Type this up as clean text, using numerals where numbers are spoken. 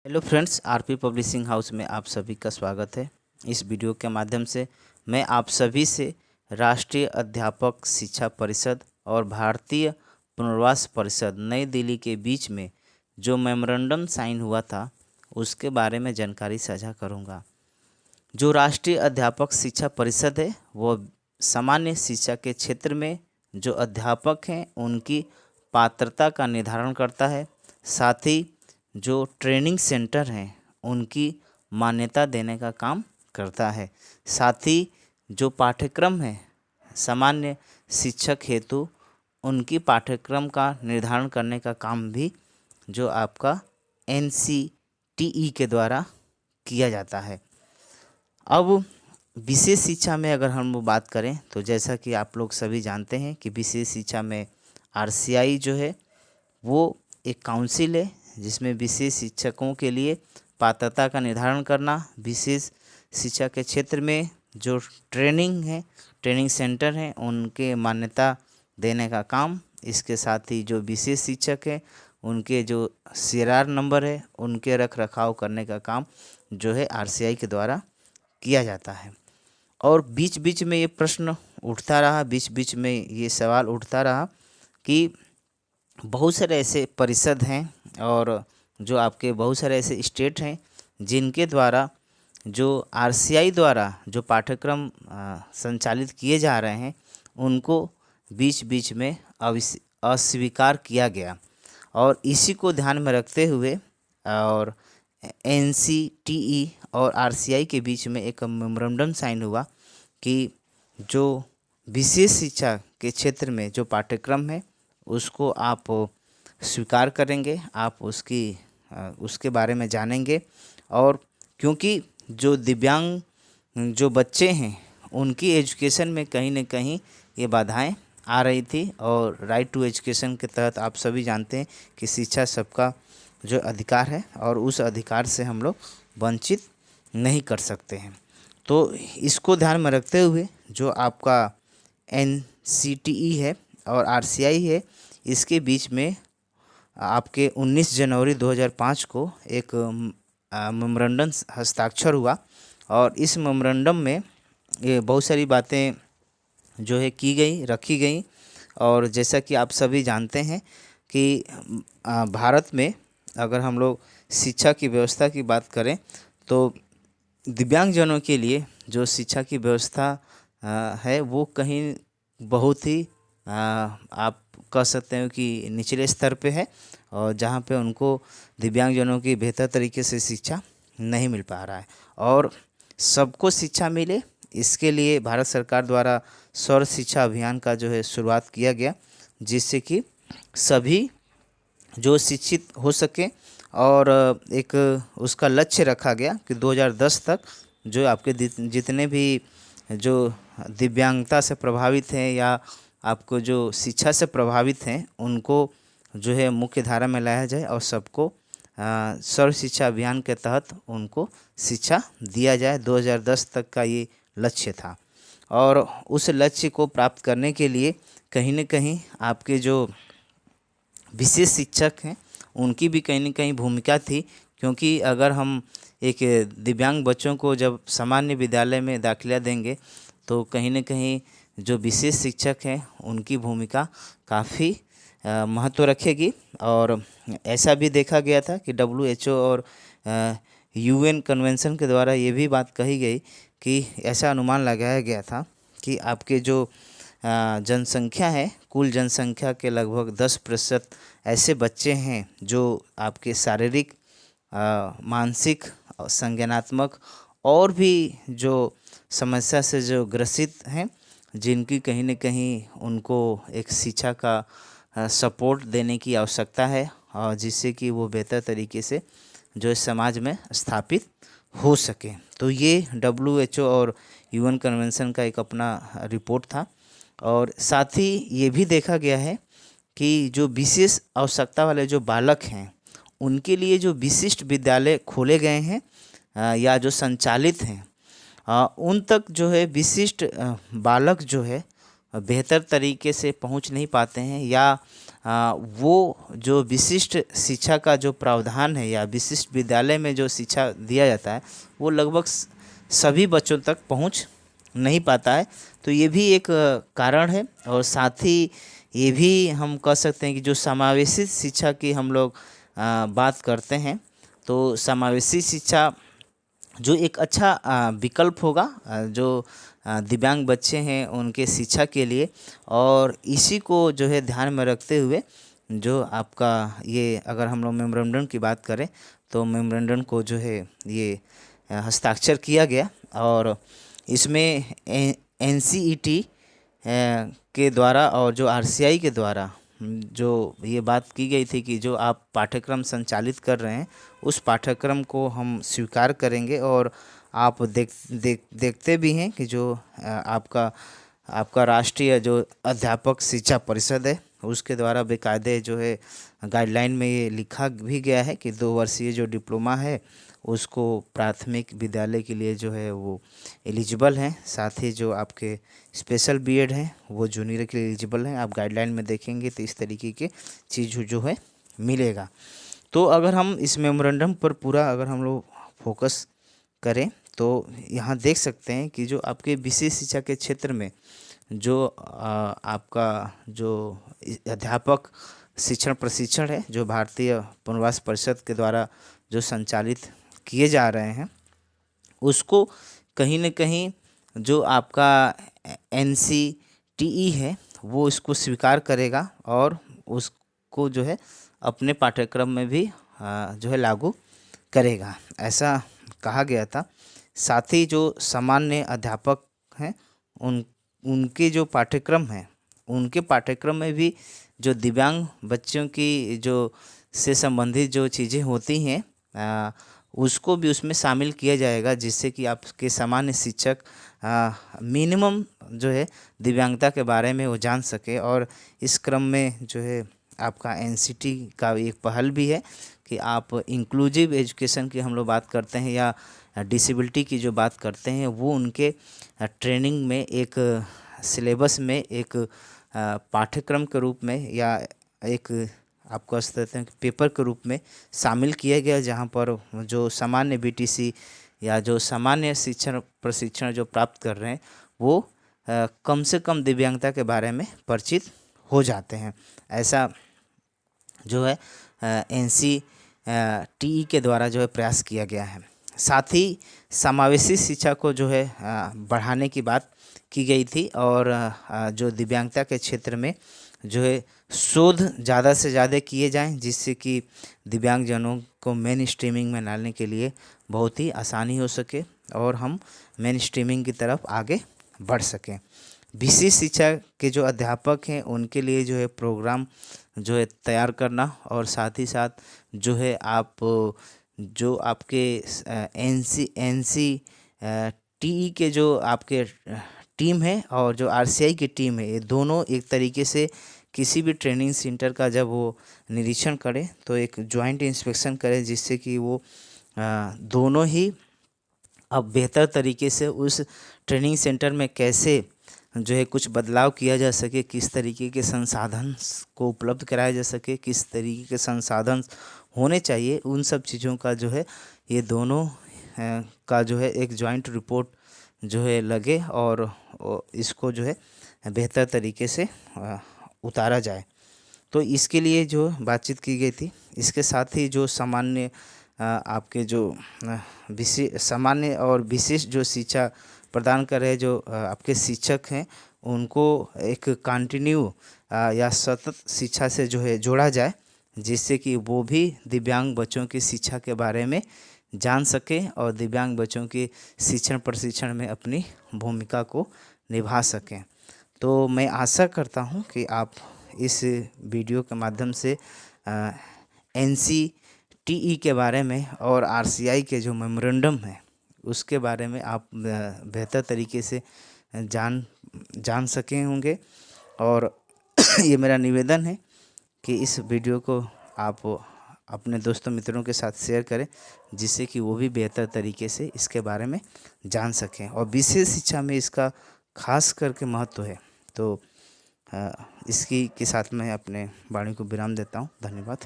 Hello friends, RP publishing house में आप सभी का स्वागत है। इस वीडियो के माध्यम से मैं आप सभी से राष्ट्रीय अध्यापक शिक्षा परिषद और भारतीय पुनर्वास परिषद नई दिल्ली के बीच में जो मेमोरेंडम साइन हुआ था उसके बारे में जानकारी साझा करूंगा। जो राष्ट्रीय अध्यापक शिक्षा परिषद है वो सामान्य शिक्षा के क्षेत्र में जो अध्यापक हैं उनकी पात्रता का निर्धारण करता है। साथ ही जो ट्रेनिंग सेंटर हैं उनकी मान्यता देने का काम करता है। साथ ही जो पाठ्यक्रम है सामान्य शिक्षक हेतु उनकी पाठ्यक्रम का निर्धारण करने का काम भी जो आपका NCTE के द्वारा किया जाता है। अब विशेष शिक्षा में अगर हम बात करें तो जैसा कि आप लोग सभी जानते हैं कि विशेष शिक्षा में RCI जो है वो एक काउंसिल है जिसमें विशेष शिक्षकों के लिए पात्रता का निर्धारण करना, विशेष शिक्षा के क्षेत्र में जो ट्रेनिंग सेंटर हैं उनके मान्यता देने का काम, इसके साथ ही जो विशेष शिक्षक हैं उनके जो CRR नंबर है उनके रख रखाव करने का काम जो है RCI के द्वारा किया जाता है। और बीच बीच में ये प्रश्न उठता रहा, बीच बीच में ये सवाल उठता रहा कि बहुत सारे ऐसे परिषद हैं और जो आपके बहुत सारे ऐसे स्टेट हैं जिनके द्वारा जो RCI द्वारा जो पाठ्यक्रम संचालित किए जा रहे हैं उनको बीच बीच में अस्वीकार किया गया। और इसी को ध्यान में रखते हुए और NCTE और RCI के बीच में एक मेमोरेंडम साइन हुआ कि जो विशेष शिक्षा के क्षेत्र में जो पाठ्यक्रम है उसको आप स्वीकार करेंगे, आप उसके बारे में जानेंगे। और क्योंकि जो दिव्यांग जो बच्चे हैं उनकी एजुकेशन में कहीं ना कहीं ये बाधाएं आ रही थी और राइट टू एजुकेशन के तहत आप सभी जानते हैं कि शिक्षा सबका जो अधिकार है और उस अधिकार से हम लोग वंचित नहीं कर सकते हैं। तो इसको ध्यान में रखते हुए जो आपका NCTE है और RCI है इसके बीच में आपके 19 जनवरी 2005 को एक मेमोरेंडम हस्ताक्षर हुआ। और इस मेमोरेंडम में ये बहुत सारी बातें जो है रखी गई। और जैसा कि आप सभी जानते हैं कि भारत में अगर हम लोग शिक्षा की व्यवस्था की बात करें तो दिव्यांगजनों के लिए जो शिक्षा की व्यवस्था है वो कहीं बहुत ही आप कह सकते हैं कि निचले स्तर पे है और जहाँ पे उनको दिव्यांगजनों की बेहतर तरीके से शिक्षा नहीं मिल पा रहा है। और सबको शिक्षा मिले इसके लिए भारत सरकार द्वारा सर्व शिक्षा अभियान का जो है शुरुआत किया गया, जिससे कि सभी जो शिक्षित हो सके। और एक उसका लक्ष्य रखा गया कि 2010 तक जो आपके जितने भी जो दिव्यांगता से प्रभावित हैं या आपको जो शिक्षा से प्रभावित हैं उनको जो है मुख्य धारा में लाया जाए और सबको सर्व शिक्षा अभियान के तहत उनको शिक्षा दिया जाए। 2010 तक का ये लक्ष्य था। और उस लक्ष्य को प्राप्त करने के लिए कहीं न कहीं आपके जो विशेष शिक्षक हैं उनकी भी कहीं न कहीं भूमिका थी, क्योंकि अगर हम एक दिव्यांग बच्चों को जब सामान्य विद्यालय में दाखिला देंगे तो कहीं न कहीं जो विशेष शिक्षक हैं उनकी भूमिका काफ़ी महत्व रखेगी। और ऐसा भी देखा गया था कि WHO और UN कन्वेंशन के द्वारा ये भी बात कही गई कि ऐसा अनुमान लगाया गया था कि आपके जो जनसंख्या है, कुल जनसंख्या के लगभग 10% ऐसे बच्चे हैं जो आपके शारीरिक, मानसिक, संज्ञानात्मक और भी जो समस्या से जो ग्रसित हैं, जिनकी कहीं न कहीं उनको एक शिक्षा का सपोर्ट देने की आवश्यकता है और जिससे कि वो बेहतर तरीके से जो समाज में स्थापित हो सके। तो ये WHO और UN कन्वेंशन का एक अपना रिपोर्ट था। और साथ ही ये भी देखा गया है कि जो विशेष आवश्यकता वाले जो बालक हैं उनके लिए जो विशिष्ट विद्यालय खोले गए हैं या जो संचालित हैं उन तक जो है विशिष्ट बालक जो है बेहतर तरीके से पहुंच नहीं पाते हैं या वो जो विशिष्ट शिक्षा का जो प्रावधान है या विशिष्ट विद्यालय में जो शिक्षा दिया जाता है वो लगभग सभी बच्चों तक पहुंच नहीं पाता है। तो ये भी एक कारण है। और साथ ही ये भी हम कह सकते हैं कि जो समावेशी शिक्षा की हम लोग बात करते हैं, तो समावेशी शिक्षा जो एक अच्छा विकल्प होगा जो दिव्यांग बच्चे हैं उनके शिक्षा के लिए। और इसी को जो है ध्यान में रखते हुए जो आपका ये अगर हम लोग मेमोरेंडम की बात करें तो मेमोरेंडम को जो है ये हस्ताक्षर किया गया। और इसमें एनसीईटी के द्वारा और जो आरसीआई के द्वारा जो ये बात की गई थी कि जो आप पाठ्यक्रम संचालित कर रहे हैं उस पाठ्यक्रम को हम स्वीकार करेंगे। और आप देखते भी हैं कि जो आपका राष्ट्रीय जो अध्यापक शिक्षा परिषद है उसके द्वारा बेकायदे जो है गाइडलाइन में ये लिखा भी गया है कि 2 वर्षीय जो डिप्लोमा है उसको प्राथमिक विद्यालय के लिए जो है वो एलिजिबल हैं। साथ ही जो आपके स्पेशल बीएड हैं वो जूनियर के लिए एलिजिबल हैं। आप गाइडलाइन में देखेंगे तो इस तरीके के चीज़ जो है मिलेगा। तो अगर हम इस मेमोरेंडम पर पूरा अगर हम लोग फोकस करें तो यहाँ देख सकते हैं कि जो आपके विशेष शिक्षा के क्षेत्र में जो आपका जो अध्यापक शिक्षण प्रशिक्षण है जो भारतीय पुनर्वास परिषद के द्वारा जो संचालित किए जा रहे हैं उसको कहीं न कहीं जो आपका एनसीटीई है वो इसको स्वीकार करेगा और उसको जो है अपने पाठ्यक्रम में भी जो है लागू करेगा, ऐसा कहा गया था। साथ ही जो सामान्य अध्यापक हैं उनके जो पाठ्यक्रम हैं उनके पाठ्यक्रम में भी जो दिव्यांग बच्चों की जो से संबंधित जो चीज़ें होती हैं उसको भी उसमें शामिल किया जाएगा, जिससे कि आपके सामान्य शिक्षक मिनिमम जो है दिव्यांगता के बारे में वो जान सके। और इस क्रम में जो है आपका एनसीटी का एक पहल भी है कि आप इंक्लूसिव एजुकेशन की हम लोग बात करते हैं या डिसेबिलिटी की जो बात करते हैं वो उनके ट्रेनिंग में एक सिलेबस में एक पाठ्यक्रम के रूप में या एक आपको कह सकते हैं पेपर के रूप में शामिल किया गया, जहाँ पर जो सामान्य बीटीसी या जो सामान्य शिक्षण प्रशिक्षण जो प्राप्त कर रहे हैं वो कम से कम दिव्यांगता के बारे में परिचित हो जाते हैं। ऐसा जो है एनसीटीई के द्वारा जो है प्रयास किया गया है। साथ ही समावेशी शिक्षा को जो है बढ़ाने की बात की गई थी और जो दिव्यांगता के क्षेत्र में जो है शोध ज़्यादा से ज़्यादा किए जाएं, जिससे कि दिव्यांगजनों को मेन स्ट्रीमिंग में लाने के लिए बहुत ही आसानी हो सके और हम मेन स्ट्रीमिंग की तरफ आगे बढ़ सकें। विशेष शिक्षा के जो अध्यापक हैं उनके लिए जो है प्रोग्राम जो है तैयार करना और साथ ही साथ जो है आप जो आपके एनसीटीई के जो आपके टीम है और जो आरसीआई की टीम है ये दोनों एक तरीके से किसी भी ट्रेनिंग सेंटर का जब वो निरीक्षण करें तो एक जॉइंट इंस्पेक्शन करें, जिससे कि वो दोनों ही अब बेहतर तरीके से उस ट्रेनिंग सेंटर में कैसे जो है कुछ बदलाव किया जा सके, किस तरीके के संसाधन को उपलब्ध कराया जा सके, किस तरीके के संसाधन होने चाहिए, उन सब चीज़ों का जो है ये दोनों का जो है एक जॉइंट रिपोर्ट जो है लगे और इसको जो है बेहतर तरीके से उतारा जाए। तो इसके लिए जो बातचीत की गई थी। इसके साथ ही जो सामान्य आपके जो सामान्य और विशेष जो शिक्षा प्रदान कर रहे जो आपके शिक्षक हैं उनको एक कंटिन्यू या सतत शिक्षा से जो है जोड़ा जाए, जिससे कि वो भी दिव्यांग बच्चों की शिक्षा के बारे में जान सकें और दिव्यांग बच्चों के शिक्षण प्रशिक्षण में अपनी भूमिका को निभा सकें। तो मैं आशा करता हूं कि आप इस वीडियो के माध्यम से एनसीटीई के बारे में और आरसीआई के जो मेमोरेंडम है उसके बारे में आप बेहतर तरीके से जान सके होंगे। और ये मेरा निवेदन है कि इस वीडियो को आप अपने दोस्तों मित्रों के साथ शेयर करें, जिससे कि वो भी बेहतर तरीके से इसके बारे में जान सकें। और विशेष शिक्षा में इसका खास करके महत्व है। तो इसकी के साथ मैं अपने वाणी को विराम देता हूँ। धन्यवाद।